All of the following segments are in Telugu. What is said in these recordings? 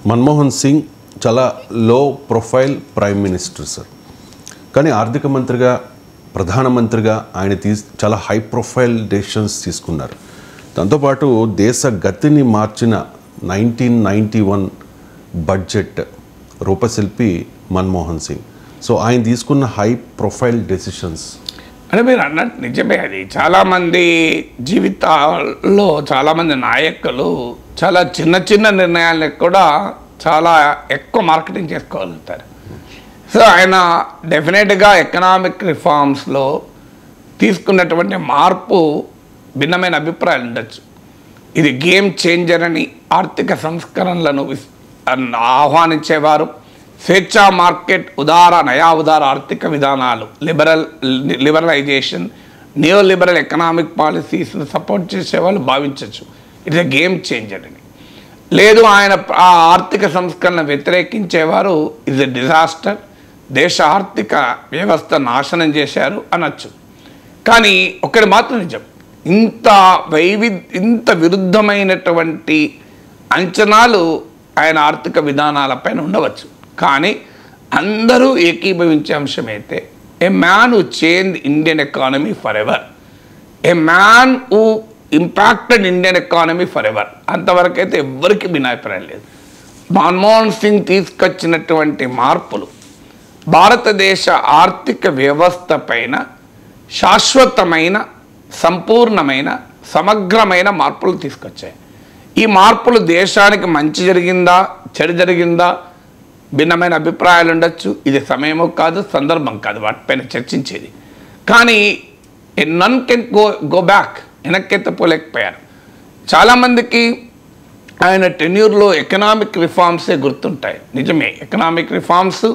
మన్మోహన్ సింగ్ చాలా లో ప్రొఫైల్ ప్రైమ్ మినిస్టర్ సార్. కానీ ఆర్థిక మంత్రిగా, ప్రధానమంత్రిగా ఆయన చాలా హై ప్రొఫైల్ డెసిషన్స్ తీసుకున్నారు. దాంతోపాటు దేశ గతిని మార్చిన 1991 బడ్జెట్ రూపశిల్పి మన్మోహన్ సింగ్. సో ఆయన తీసుకున్న హై ప్రొఫైల్ డెసిషన్స్ అంటే మీరు అన్నట్టు నిజమే. అది చాలామంది జీవితాల్లో చాలామంది నాయకులు చాలా చిన్న చిన్న నిర్ణయాలకు కూడా చాలా ఎక్కువ మార్కెటింగ్ చేసుకోగలుగుతారు. సో ఆయన డెఫినెట్గా ఎకనామిక్ రిఫార్మ్స్లో తీసుకున్నటువంటి మార్పు భిన్నమైన అభిప్రాయాలు ఉండొచ్చు. ఇది గేమ్ చేంజర్ అని ఆర్థిక సంస్కరణలను ఆహ్వానించేవారు. స్వేచ్ఛా మార్కెట్, నయా ఉదార ఆర్థిక విధానాలు, లిబరలైజేషన్, నియో లిబరల్ ఎకనామిక్ పాలసీస్ను సపోర్ట్ చేసేవాళ్ళు భావించవచ్చు ఇట్స్ ఎ గేమ్ చేంజర్ అని. లేదు, ఆయన ఆ ఆర్థిక సంస్కరణ వ్యతిరేకించేవారు ఇట్స్ ఎ డిజాస్టర్, దేశ ఆర్థిక వ్యవస్థ నాశనం చేశారు అనొచ్చు. కానీ ఒకటి మాత్రం నిజం, ఇంత విరుద్ధమైనటువంటి అంచనాలు ఆయన ఆర్థిక విధానాలపైన ఉండవచ్చు. కానీ అందరూ ఏకీభవించే అంశమైతే a man who change Indian economy forever, a man who impacted Indian economy forever, అంతవరకు అయితే ఎవ్వరికి భిన్నాభిప్రాయం లేదు. మన్మోహన్ సింగ్ తీసుకొచ్చినటువంటి మార్పులు భారతదేశ ఆర్థిక వ్యవస్థ పైన శాశ్వతమైన, సంపూర్ణమైన, సమగ్రమైన మార్పులు తీసుకొచ్చాయి. ఈ మార్పులు దేశానికి మంచి జరిగిందా, చెడు జరిగిందా, భిన్నమైన అభిప్రాయాలు ఉండొచ్చు. ఇది సమయమో కాదు, సందర్భం కాదు వాటిపైన చర్చించేది. కానీ నన్ కెన్ గో బ్యాక్, వెనక్కెత్తపోలేకపోయారు. చాలామందికి ఆయన టెన్యూర్లో ఎకనామిక్ రిఫార్మ్సే గుర్తుంటాయి. నిజమే, ఎకనామిక్ రిఫార్మ్స్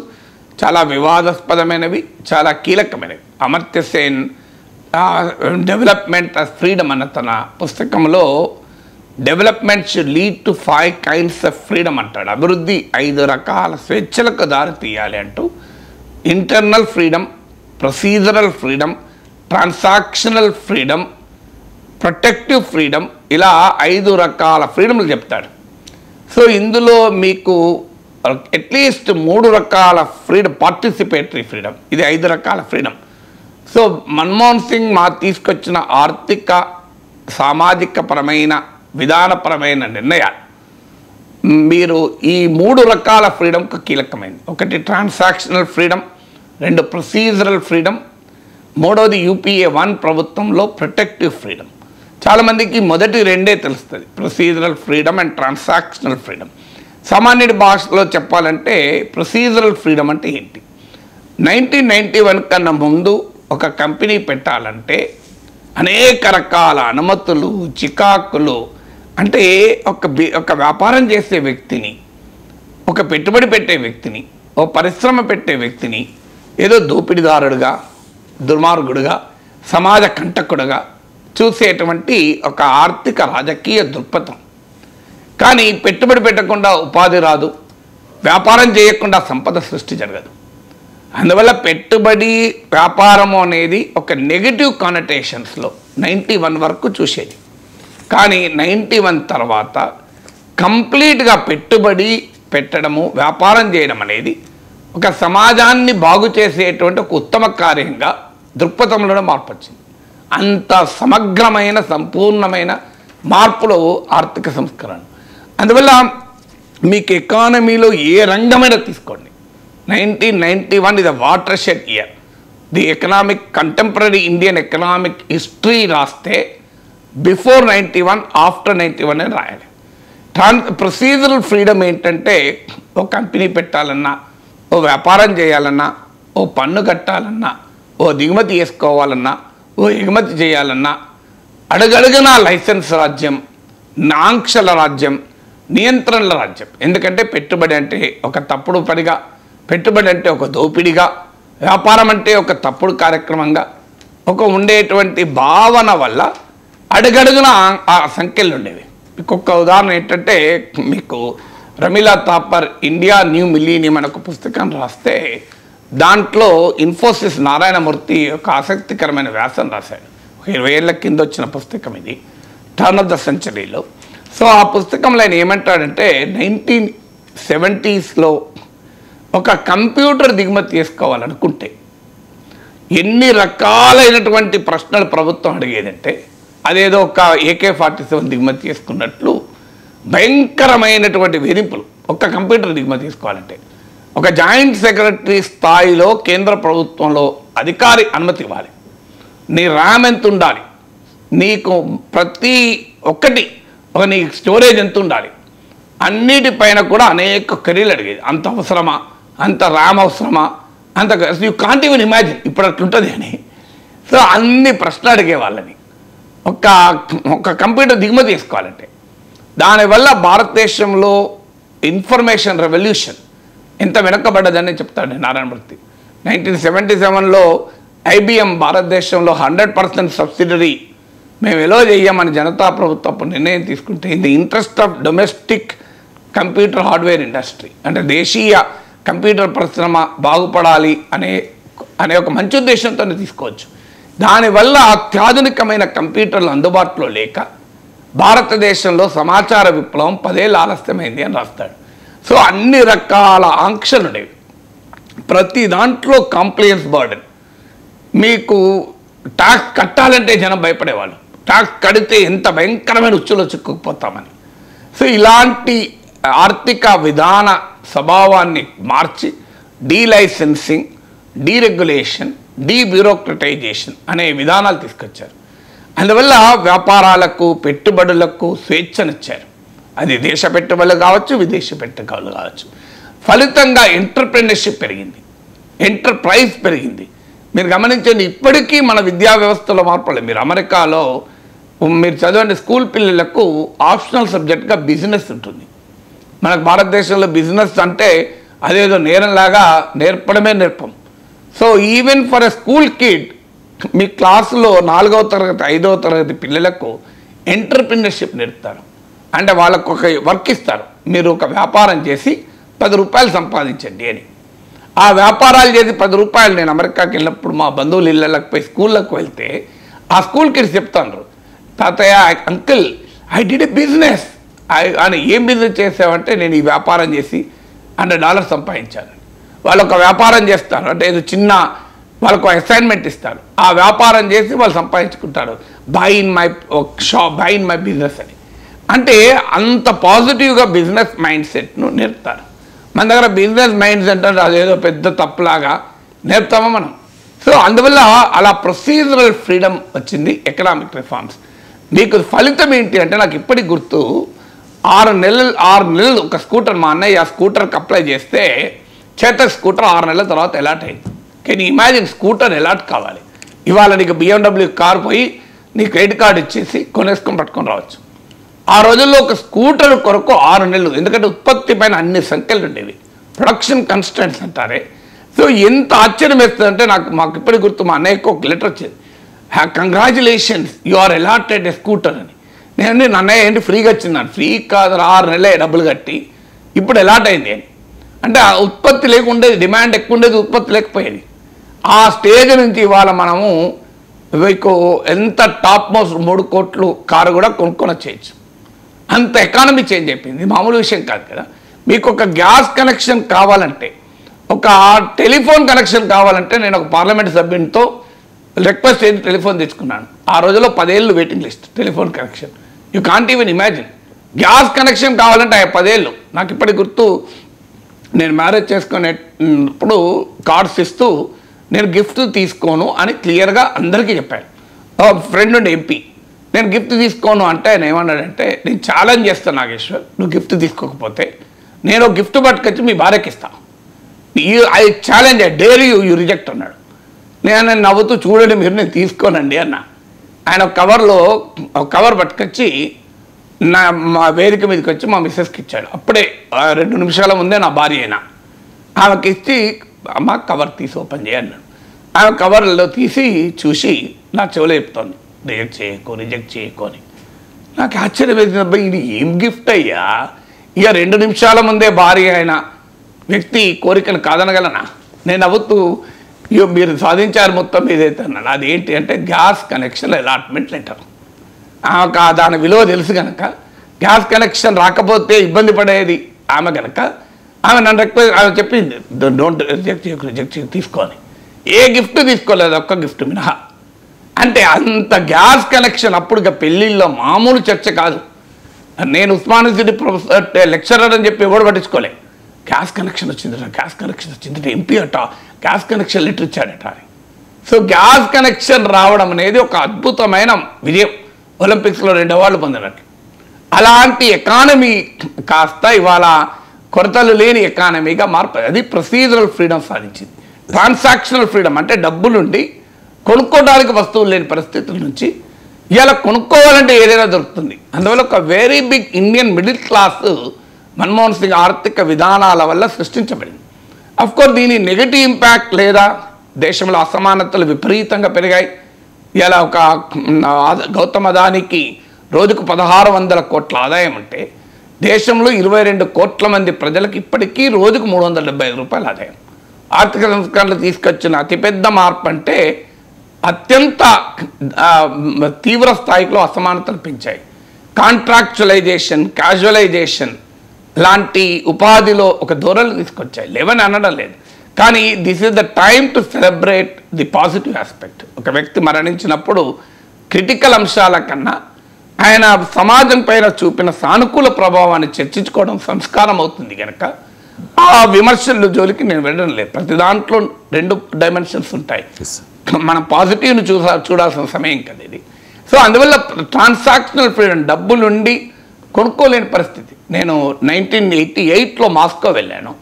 చాలా వివాదాస్పదమైనవి, చాలా కీలకమైనవి. Amartya Sen development of freedom అన్న తన పుస్తకంలో development should lead to 5 kinds of freedom అంటాడు. అభివృద్ధి 5 రకాల స్వేచ్ఛలకు దారి తీయాలి అంటూ internal freedom, procedural freedom, transactional freedom, protective freedom, ఇలా 5 రకాల ఫ్రీడమ్లు చెప్తాడు. సో ఇందులో మీకు అట్లీస్ట్ 3 రకాల ఫ్రీడమ్, పార్టిసిపేటరీ ఫ్రీడమ్, ఇది 5 రకాల ఫ్రీడమ్. సో మన్మోహన్ సింగ్ తీసుకొచ్చిన ఆర్థిక, సామాజిక పరమైన, విధానపరమైన నిర్ణయాలు మీరు ఈ 3 రకాల ఫ్రీడమ్కు కీలకమైంది. ఒకటి ట్రాన్సాక్షనల్ ఫ్రీడమ్, 2 ప్రొసీజరల్ ఫ్రీడమ్, 3వది UPA 1 ప్రభుత్వంలో ప్రొటెక్టివ్ ఫ్రీడమ్. చాలామందికి మొదటి 2 తెలుస్తుంది, procedural freedom and transactional freedom. సామాన్యుడి భాషలో చెప్పాలంటే ప్రొసీజరల్ ఫ్రీడమ్ అంటే ఏంటి? 1991 కన్నా ముందు ఒక కంపెనీ పెట్టాలంటే అనేక రకాల అనుమతులు, చికాకులు, అంటే ఒక వ్యాపారం చేసే వ్యక్తిని, ఒక పెట్టుబడి పెట్టే వ్యక్తిని, ఓ పరిశ్రమ పెట్టే వ్యక్తిని ఏదో దోపిడీదారుడుగా, దుర్మార్గుడుగా, సమాజ కంటకుడుగా చూసేటువంటి ఒక ఆర్థిక రాజకీయ దృక్పథం. కానీ పెట్టుబడి పెట్టకుండా ఉపాధి రాదు, వ్యాపారం చేయకుండా సంపద సృష్టి జరగదు. అందువల్ల పెట్టుబడి, వ్యాపారము అనేది ఒక నెగిటివ్ కానటేషన్స్లో 91 వరకు చూసేది. కానీ 91 తర్వాత కంప్లీట్గా పెట్టుబడి పెట్టడము, వ్యాపారం చేయడం అనేది ఒక సమాజాన్ని బాగు చేసేటువంటి ఒక ఉత్తమ కార్యంగా దృక్పథంలో మార్పు వచ్చింది. అంత సమగ్రమైన, సంపూర్ణమైన మార్పులు ఆర్థిక సంస్కరణ. అందువల్ల మీకు ఎకానమీలో ఏ రంగమైనా తీసుకోండి, 1991 is a watershed year. The economic contemporary Indian economic history రాస్తే బిఫోర్ 91, ఆఫ్టర్ 91 అని రాయాలి. ప్రొసీజరల్ ఫ్రీడమ్ ఏంటంటే ఓ కంపెనీ పెట్టాలన్నా, ఓ వ్యాపారం చేయాలన్నా, ఓ పన్ను కట్టాలన్నా, ఓ దిగుమతి చేసుకోవాలన్నా, ఓ ఎగుమతి చేయాలన్నా అడుగడుగున లైసెన్స్ రాజ్యం, ఆంక్షల రాజ్యం, నియంత్రణల రాజ్యం. ఎందుకంటే పెట్టుబడి అంటే ఒక తప్పుడు పనిగా, పెట్టుబడి అంటే ఒక దోపిడిగా, వ్యాపారం అంటే ఒక తప్పుడు కార్యక్రమంగా, ఉండేటువంటి భావన వల్ల అడుగడుగున ఆ సంఖ్యలు ఉండేవి. మీకు ఒక ఉదాహరణ ఏంటంటే, మీకు Ramila Thapar India new millennium అనే ఒక పుస్తకం రాస్తే దాంట్లో ఇన్ఫోసిస్ నారాయణమూర్తి ఒక ఆసక్తికరమైన వ్యాసం రాశాడు. 20 ఏళ్ల కింద వచ్చిన పుస్తకం ఇది, టర్న్ ఆఫ్ ద సెంచరీలో. సో ఆ పుస్తకంలో ఆయన ఏమంటాడంటే 19 70s ఒక కంప్యూటర్ దిగుమతి చేసుకోవాలనుకుంటే ఎన్ని రకాలైనటువంటి ప్రశ్నలు ప్రభుత్వం అడిగేదంటే అదేదో ఒక AK-47 దిగుమతి చేసుకున్నట్లు భయంకరమైనటువంటి వేధింపులు. ఒక్క కంప్యూటర్ దిగుమతి తీసుకోవాలంటే ఒక జాయింట్ సెక్రటరీ స్థాయిలో కేంద్ర ప్రభుత్వంలో అధికారి అనుమతి ఇవ్వాలి. నీ ర్యామ్ ఎంత ఉండాలి, నీకు ప్రతి ఒక్కటి నీ స్టోరేజ్ ఎంత ఉండాలి, అన్నిటిపైన కూడా అనేక క్వరీలు అడిగేది. అంత అవసరమా, అంత ర్యామ్ అవసరమా, అంత యూ కాంట్ ఈవెన్ ఇమాజిన్ ఇప్పుడు అట్లుంటుంది అని. సో అన్ని ప్రశ్నలు అడిగే వాళ్ళని ఒక కంప్యూటర్ దిగుమతి చేసుకోవాలంటే. దానివల్ల భారతదేశంలో ఇన్ఫర్మేషన్ రెవల్యూషన్ ఎంత వెనకబడ్డదని చెప్తాడు నారాయణమూర్తి. 1977లో IBM భారతదేశంలో 100% సబ్సిడరీ మేము ఎలా చేయమని జనతా ప్రభుత్వం నిర్ణయం తీసుకుంటే in the interest of domestic computer hardware industry, అంటే దేశీయ కంప్యూటర్ పరిశ్రమ బాగుపడాలి అనే ఒక మంచి ఉద్దేశంతో తీసుకోవచ్చు. దానివల్ల అత్యాధునికమైన కంప్యూటర్లు అందుబాటులో లేక భారతదేశంలో సమాచార విప్లవం 10 ఏళ్ళు ఆలస్యమైంది అని రాస్తాడు. సో అన్ని రకాల ఆంక్షలు ఉండేవి. ప్రతి దాంట్లో కాంప్లయన్స్ బర్డెన్. మీకు ట్యాక్స్ కట్టాలంటే జనం భయపడేవాళ్ళు, ట్యాక్స్ కడితే ఎంత భయంకరమైన ఉచ్చులో చిక్కుకుపోతామని. సో ఇలాంటి ఆర్థిక విధాన స్వభావాన్ని మార్చి డీలైసెన్సింగ్, డీరెగ్యులేషన్, డీబ్యూరోక్రటైజేషన్ అనే విధానాలు తీసుకొచ్చారు. అందువల్ల వ్యాపారాలకు, పెట్టుబడులకు స్వేచ్ఛనిచ్చారు. అది దేశ పెట్టుబడులు కావచ్చు, విదేశీ పెట్టుబడులు కావచ్చు. ఫలితంగా ఎంటర్ప్రెన్యూర్షిప్ పెరిగింది, ఎంటర్ప్రైజ్ పెరిగింది. మీరు గమనించండి, ఇప్పటికీ మన విద్యా వ్యవస్థలో మార్పులేదు. మీరు అమెరికాలో మీరు చదవండి, స్కూల్ పిల్లలకు ఆప్షనల్ సబ్జెక్ట్గా బిజినెస్ ఉంటుంది. మనకు భారతదేశంలో బిజినెస్ అంటే అదేదో నేరంలాగా నేర్పడమే నేర్పం. So even for a school kid మీ క్లాసులో 4వ తరగతి 5వ తరగతి పిల్లలకు ఎంటర్ప్రెన్యూర్షిప్ నేర్పుతారు. అంటే వాళ్ళకు ఒక వర్క్ ఇస్తారు, మీరు ఒక వ్యాపారం చేసి 10 రూపాయలు సంపాదించండి అని. ఆ వ్యాపారాలు చేసి 10 రూపాయలు, నేను అమెరికాకి వెళ్ళినప్పుడు మా బంధువులు ఇళ్ళకి పోయి స్కూళ్ళకి వెళ్తే ఆ స్కూల్ కిడ్స్ చెప్తాను, తాతయ్య uncle I did a business అని. ఏం బిజినెస్ చేసావంటే నేను ఈ వ్యాపారం చేసి $100 సంపాదించాను. వాళ్ళు ఒక వ్యాపారం చేస్తారు, అంటే ఏదో చిన్న వాళ్ళకు అసైన్మెంట్ ఇస్తారు, ఆ వ్యాపారం చేసి వాళ్ళు సంపాదించుకుంటారు. Buy in my shop, buy in my business అని. అంటే అంత పాజిటివ్గా బిజినెస్ మైండ్ సెట్ను నేర్పుతారు. మన దగ్గర బిజినెస్ మైండ్ సెట్ అంటే అదేదో పెద్ద తప్పులాగా నేర్పుతామా మనం. సో అందువల్ల అలా ప్రొసీజరల్ ఫ్రీడమ్ వచ్చింది, ఎకనామిక్ రిఫార్మ్స్. మీకు ఫలితం ఏంటి అంటే నాకు ఇప్పటికి గుర్తు, 6 నెలలు ఒక స్కూటర్, మా అన్నయ్య ఆ స్కూటర్కి అప్లై చేస్తే చేతక్ స్కూటర్ 6 నెలల తర్వాత అలాట్ అయింది. కానీ ఇమాజిన్ స్కూటర్ అలాట్ కావాలి. ఇవాళ నీకు BMW కార్ పోయి నీ క్రెడిట్ కార్డు ఇచ్చేసి కొనేసుకొని పట్టుకొని రావచ్చు. ఆ రోజుల్లో ఒక స్కూటర్ కొరకు 6 నెలలు, ఎందుకంటే ఉత్పత్తి పైన అన్ని సంఖ్యలు ఉండేవి, ప్రొడక్షన్ కన్స్టెంట్స్ అంటారే. సో ఎంత ఆశ్చర్యం వేస్తుందంటే మాకు ఇప్పటికి గుర్తు, మా అన్నయ్యకు ఒక లెటర్ వచ్చింది, congratulations you are allotted a scooter అని. నేను అన్నయ్య ఏంటి ఫ్రీగా వచ్చిందాను, ఫ్రీ కాదు, 6 నెలలే డబ్బులు కట్టి ఇప్పుడు అలాట్ అయింది అని. అంటే ఆ ఉత్పత్తి లేకుండేది, డిమాండ్ ఎక్కువ ఉండేది, ఉత్పత్తి లేకపోయేది. ఆ స్టేజ్ నుంచి ఇవాళ మనము మీకు ఎంత టాప్ మోస్ట్ 3 కోట్లు కారు కూడా కొనుక్కొని వచ్చేయచ్చు. అంత ఎకానమీ చేంజ్ అయిపోయింది, మామూలు విషయం కాదు కదా. మీకు ఒక గ్యాస్ కనెక్షన్ కావాలంటే, ఒక టెలిఫోన్ కనెక్షన్ కావాలంటే నేను ఒక పార్లమెంట్ సభ్యునితో రిక్వెస్ట్ చేసి టెలిఫోన్ తెచ్చుకున్నాను. ఆ రోజుల్లో 10 ఏళ్ళు waiting list telephone connection. You can't even imagine. Gas connection కావాలంటే 10 ఏళ్ళు. నాకు ఇప్పటికి గుర్తు, నేను మ్యారేజ్ చేసుకునేప్పుడు కార్డ్స్ ఇస్తూ నేను గిఫ్ట్ తీసుకోను అని క్లియర్గా అందరికీ చెప్పాను. ఫ్రెండ్ ఉండే MP, నేను గిఫ్ట్ తీసుకోను అంటే ఆయన ఏమన్నాడంటే, నేను ఛాలెంజ్ చేస్తాను నాగేశ్వర్, నువ్వు గిఫ్ట్ తీసుకోకపోతే నేను గిఫ్ట్ పట్టుకొచ్చి మీ భార్యకి ఇస్తాను. I challenge, I dare you reject అన్నాడు. నేను నవ్వుతూ, చూడండి మీరు, నేను తీసుకోనండి అన్న. ఆయన ఒక కవర్ పట్టుకొచ్చి మా వేదిక మీదకి వచ్చి మా మిస్సెస్కి ఇచ్చాడు. అప్పుడే 2 నిమిషాల ముందే నా భార్య అయినా ఆమెకి ఇచ్చి, అమ్మ కవర్ తీసి ఓపెన్ చేయన్నాడు. ఆమె కవర్లో తీసి చూసి నా చెవులో చెప్తోంది, రిజెక్ట్ చేయకు అని. నాకు ఆశ్చర్యం వేసింది, ఇది ఏం గిఫ్ట్ అయ్యా, ఇక 2 నిమిషాల ముందే భార్య అయిన వ్యక్తి కోరికను కాదనగలనా? నేను నవ్వుతూ, మీరు సాధించారు మొత్తం ఏదైతే అన్నాను. అదేంటి అంటే గ్యాస్ కనెక్షన్ అలాట్మెంట్ లెటర్. దాని విలువ తెలుసు కనుక గ్యాస్ కనెక్షన్ రాకపోతే ఇబ్బంది పడేది ఆమె కనుక ఆమె నన్ను రిక్వెస్ట్ ఆమె చెప్పింది డోంట్ రిజెక్ట్ తీసుకోని, ఏ గిఫ్ట్ తీసుకోలేదు, ఒక్క గిఫ్ట్ మినహా. అంటే అంత గ్యాస్ కనెక్షన్ అప్పుడు పెళ్ళిళ్ళలో మామూలు చర్చ కాదు. నేను ఉస్మాన్ యూనివర్సిటీ ప్రొఫెసర్ లెక్చరర్ అని చెప్పి ఎవడు పట్టించుకోలే. గ్యాస్ కనెక్షన్ వచ్చిందట, గ్యాస్ కనెక్షన్ వచ్చిందట, ఎంపీ అట గ్యాస్ కనెక్షన్ లెటర్ ఇచ్చాడట అని. సో గ్యాస్ కనెక్షన్ రావడం అనేది ఒక అద్భుతమైన విజయం, ఒలింపిక్స్లో 2 అవార్డులు పొందినట్లు. అలాంటి ఎకానమీ కాస్త ఇవాళ కొరతలు లేని ఎకానమీగా మార్పు. అది ప్రొసీజరల్ ఫ్రీడమ్ సాధించింది. ట్రాన్సాక్షనల్ ఫ్రీడమ్ అంటే డబ్బులుండి కొనుక్కోవడానికి వస్తువులు లేని పరిస్థితుల నుంచి ఇలా కొనుక్కోవాలంటే ఏదైనా దొరుకుతుంది. అందువల్ల ఒక very big Indian middle class Manmohan Singh ఆర్థిక విధానాల వల్ల సృష్టించబడింది. అఫ్కోర్స్ దీని నెగటివ్ ఇంపాక్ట్ లేదా దేశంలో అసమానతలు విపరీతంగా పెరిగాయి. ఇలా ఒక గౌతమ్ అదానికి రోజుకు 1600 కోట్ల ఆదాయం అంటే దేశంలో 22 కోట్ల మంది ప్రజలకు ఇప్పటికీ రోజుకు 375 రూపాయల ఆదాయం. ఆర్థిక సంస్కరణలు తీసుకొచ్చిన అతిపెద్ద మార్పు అంటే అత్యంత తీవ్ర స్థాయిలో అసమానతలు పెంచాయి. కాంట్రాక్చువలైజేషన్, క్యాజువలైజేషన్ లాంటి ఉపాధిలో ఒక ధోరణి తీసుకొచ్చాయి. లేవని అనడం లేదు, కానీ this is the time to celebrate the positive aspect. ఒక వ్యక్తి మరణించినప్పుడు క్రిటికల్ అంశాల కన్నా ఆయన సమాజం పైన చూపిన సానుకూల ప్రభావాన్ని చర్చించుకోవడం సంస్కారం అవుతుంది కనుక ఆ విమర్శల జోలికి నేను వెళ్ళడం లేదు. ప్రతి దాంట్లో 2 డైమెన్షన్స్ ఉంటాయి. మనం పాజిటివ్ని చూడాల్సిన సమయం కదా ఇది. సో అందువల్ల ట్రాన్సాక్షనల్ ఫ్రీడమ్, డబ్బులుండి కొనుక్కోలేని పరిస్థితి. నేను 1988లో మాస్కో వెళ్ళాను.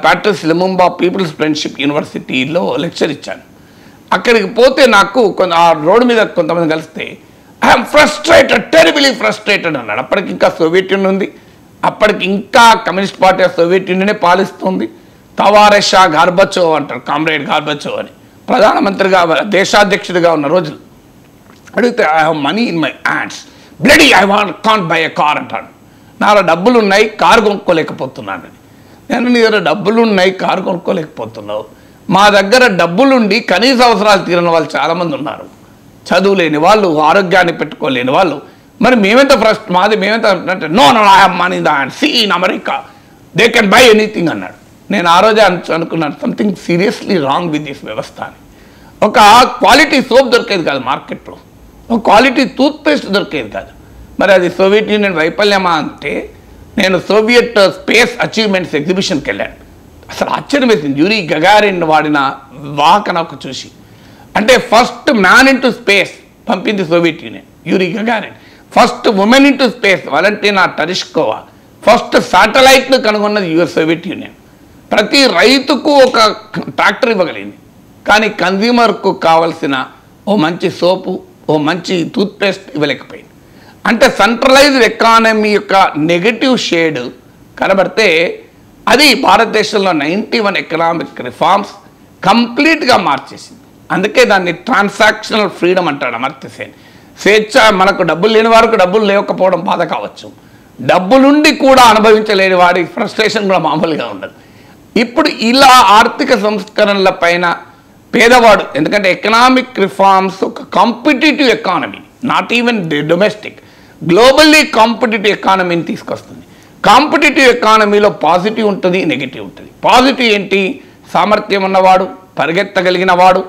ప్యాట్రిస్ లుముంబా పీపుల్స్ ఫ్రెండ్షిప్ యూనివర్సిటీలో లెక్చర్ ఇచ్చాను. అక్కడికి పోతే నాకు ఆ రోడ్డు మీద కొంతమంది కలిస్తే ఐఎమ్ ఫ్రస్ట్రేటెడ్, టెరిబిలీ ఫ్రస్ట్రేటెడ్ అన్నాడు. అప్పటికి ఇంకా సోవియట్ యూనియన్ ఉంది, అప్పటికి ఇంకా కమ్యూనిస్ట్ పార్టీ ఆఫ్ సోవియట్ యూనియనే పాలిస్తుంది. తవారెషా గార్బచోవ్ అంటారు, కామ్రేడ్ గార్బచోవ్ అని ప్రధానమంత్రిగా దేశాధ్యక్షుడిగా ఉన్న రోజులు. అడిగితే I have money in my hands, bloody I can't by a car అంటాడు. నాలో డబ్బులు ఉన్నాయి, కారు కొనుక్కోలేకపోతున్నాను అని. నేను నీ దగ్గర డబ్బులు ఉన్నాయి, కారు కొనుక్కోలేకపోతున్నావు. మా దగ్గర డబ్బులుండి కనీస అవసరాలు తీరని వాళ్ళు చాలామంది ఉన్నారు, చదువు లేని వాళ్ళు, ఆరోగ్యాన్ని పెట్టుకోలేని వాళ్ళు. మరి మేమెంత మేమెంత అంటే no no I have money in the hand, see in America they can buy anything అన్నాడు. నేను ఆ రోజే అనుకున్నాను something seriously wrong with this వ్యవస్థ అని. ఒక క్వాలిటీ సోప్ దొరికేది కాదు మార్కెట్లో, ఒక క్వాలిటీ టూత్పేస్ట్ దొరికేది కాదు. మరి అది సోవియట్ యూనియన్ వైఫల్యమా అంటే నేను సోవియట్ స్పేస్ అచీవ్మెంట్స్ ఎగ్జిబిషన్కి వెళ్ళాను. అసలు ఆశ్చర్యం వేసింది యూరీ గగారిన్ వాడిన వాహనకు చూసి. అంటే ఫస్ట్ మ్యాన్ ఇంటూ స్పేస్ పంపింది Soviet Union, Yuri Gagarin. First women into space Valentina Tereshkova. First శాటిలైట్ను కనుగొన్నది సోవియట్ యూనియన్. ప్రతి రైతుకు ఒక ట్రాక్టర్ ఇవ్వగలిగింది, కానీ కన్జ్యూమర్కు కావలసిన ఓ మంచి సోపు, ఓ మంచి టూత్పేస్ట్ ఇవ్వలేకపోయింది. అంటే సెంట్రలైజ్డ్ ఎకానమీ యొక్క నెగటివ్ షేడ్ కనబడితే అది భారతదేశంలో 91 ఎకనామిక్ రిఫార్మ్స్ కంప్లీట్గా మార్చేసింది. అందుకే దాన్ని ట్రాన్సాక్షనల్ ఫ్రీడమ్ అంటాడు అమర్త్య సేన్. స్వేచ్ఛ, మనకు డబ్బులు లేని వారికి డబ్బులు లేకపోవడం బాధ కావచ్చు, డబ్బులుండి కూడా అనుభవించలేని వాడి ఫ్రస్ట్రేషన్ కూడా మామూలుగా ఉండదు. ఇప్పుడు ఇలా ఆర్థిక సంస్కరణల పైన పేదవాడు, ఎందుకంటే ఎకనామిక్ రిఫార్మ్స్ ఒక competitive economy, not even domestic, globally competitive ఎకానమీని తీసుకొస్తుంది. కాంపిటేటివ్ ఎకానమీలో పాజిటివ్ ఉంటుంది, నెగిటివ్ ఉంటుంది. పాజిటివ్ ఏంటి? సామర్థ్యం ఉన్నవాడు, పరిగెత్తగలిగిన వాడు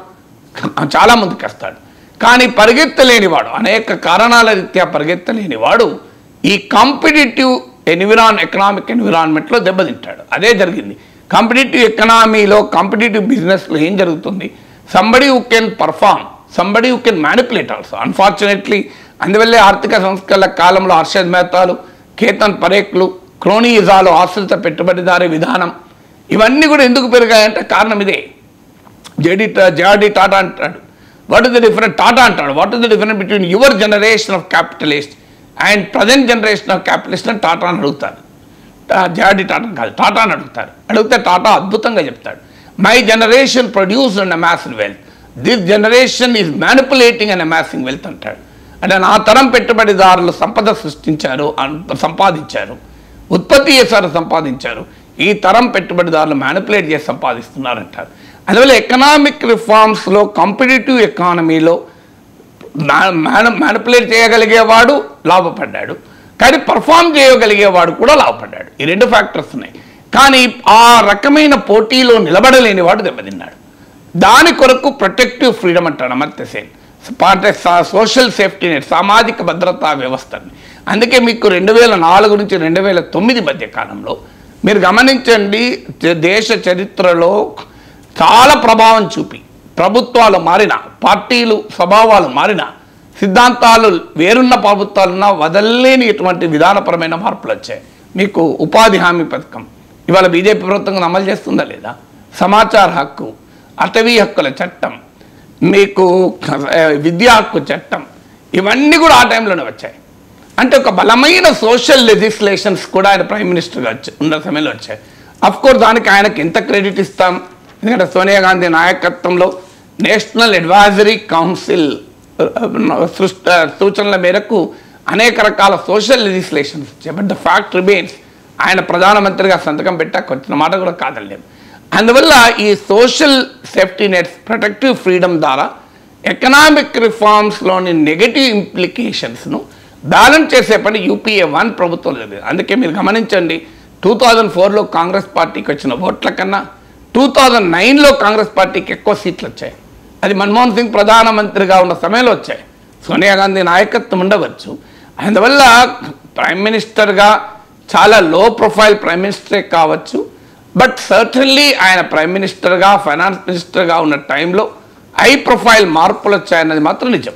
చాలా ముందుకు వస్తాడు. కానీ పరిగెత్తలేనివాడు, అనేక కారణాల రీత్యా పరిగెత్తలేనివాడు ఈ కాంపిటేటివ్ ఎకనామిక్ ఎన్విరాన్మెంట్లో దెబ్బతింటాడు. అదే జరిగింది కాంపిటేటివ్ ఎకనామీలో. కాంపిటేటివ్ బిజినెస్లో ఏం జరుగుతుంది? Somebody who can perform, somebody who can manipulate also. Unfortunately అందువల్లే ఆర్థిక సంస్కరణల కాలంలో హర్షద్ మెహతాలు, కేతన్ పరేఖ్లు, క్రోనీయిజాలు, ఆశ్రిత పెట్టుబడిదారీ విధానం, ఇవన్నీ కూడా ఎందుకు పెరిగాయంటే కారణం ఇదే. జేఆర్డి టాటా అంటాడు, what is the different Tata అంటాడు what is the difference between your generation of capitalist and present generation of capitalist అని టాటా అని అడుగుతారు. జేఆర్డి టాటా కాదు, టాటా అని అడుగుతారు. అడిగితే టాటా అద్భుతంగా చెప్తాడు, my generation produce and amassed wealth, this generation is manipulating and amassing wealth అంటాడు. అంటే నా తరం పెట్టుబడిదారులు సంపద సృష్టించారు, సంపాదించారు, ఉత్పత్తి చేశారు, సంపాదించారు. ఈ తరం పెట్టుబడిదారులు మ్యానిపులేట్ చేసి సంపాదిస్తున్నారంటారు. అందువల్ల ఎకనామిక్ రిఫార్మ్స్లో కాంపిటేటివ్ ఎకానమీలో మ్యానిపులేట్ చేయగలిగేవాడు లాభపడ్డాడు, కానీ పర్ఫామ్ చేయగలిగేవాడు కూడా లాభపడ్డాడు. ఈ 2 ఫ్యాక్టర్స్ ఉన్నాయి. కానీ ఆ రకమైన పోటీలో నిలబడలేని వాడు దెబ్బతిన్నాడు. దాని కొరకు ప్రొటెక్టివ్ ఫ్రీడమ్ అంటాడు Amartya Sen. Social safety net, సామాజిక భద్రతా వ్యవస్థని. అందుకే మీకు 2004 నుంచి 2009 మధ్య కాలంలో మీరు గమనించండి, దేశ చరిత్రలో చాలా ప్రభావం చూపి ప్రభుత్వాలు మారిన, పార్టీలు స్వభావాలు మారిన, సిద్ధాంతాలు వేరున్న ప్రభుత్వాలున్నా వదల్లేని ఇటువంటి విధానపరమైన మార్పులు వచ్చాయి. మీకు ఉపాధి హామీ పథకం ఇవాళ బీజేపీ ప్రభుత్వం అమలు చేస్తుందా లేదా? సమాచార హక్కు, అటవీ హక్కుల చట్టం, మీకు విద్యా హక్కు చట్టం, ఇవన్నీ కూడా ఆ టైంలోనే వచ్చాయి. అంటే ఒక బలమైన సోషల్ లెజిస్లేషన్స్ కూడా ఆయన ప్రైమ్ మినిస్టర్గా ఉన్న సమయంలో వచ్చాయి. అఫ్కోర్స్ దానికి ఆయనకి ఎంత క్రెడిట్ ఇస్తాం, ఎందుకంటే సోనియా గాంధీ నాయకత్వంలో నేషనల్ అడ్వైజరీ కౌన్సిల్ సూచనల మేరకు అనేక రకాల సోషల్ లెజిస్లేషన్స్ వచ్చాయి. బట్ ద ఫ్యాక్ట్ రిమైన్స్, ఆయన ప్రధానమంత్రిగా సంతకం పెట్టాక వచ్చిన మాట కూడా కాదలేము. అందువల్ల ఈ social safety nets, protective freedom ద్వారా ఎకనామిక్ రిఫార్మ్స్లోని నెగటివ్ ఇంప్లికేషన్స్ను బ్యాలెన్స్ చేసే పని యూపీఏ 1 ప్రభుత్వం జరిగింది. అందుకే మీరు గమనించండి, 2004లో కాంగ్రెస్ పార్టీకి వచ్చిన ఓట్ల కన్నా 2009లో కాంగ్రెస్ పార్టీకి ఎక్కువ సీట్లు వచ్చాయి. అది మన్మోహన్ సింగ్ ప్రధానమంత్రిగా ఉన్న సమయంలో వచ్చాయి. సోనియా గాంధీ నాయకత్వం ఉండవచ్చు. అందువల్ల ప్రైమ్ మినిస్టర్గా చాలా లో ప్రొఫైల్ ప్రైమ్ మినిస్టరే కావచ్చు, బట్ సర్టన్లీ ఆయన ప్రైమ్ మినిస్టర్గా, ఫైనాన్స్ మినిస్టర్గా ఉన్న టైంలో హై ప్రొఫైల్ మార్పులు వచ్చాయన్నది మాత్రం నిజం.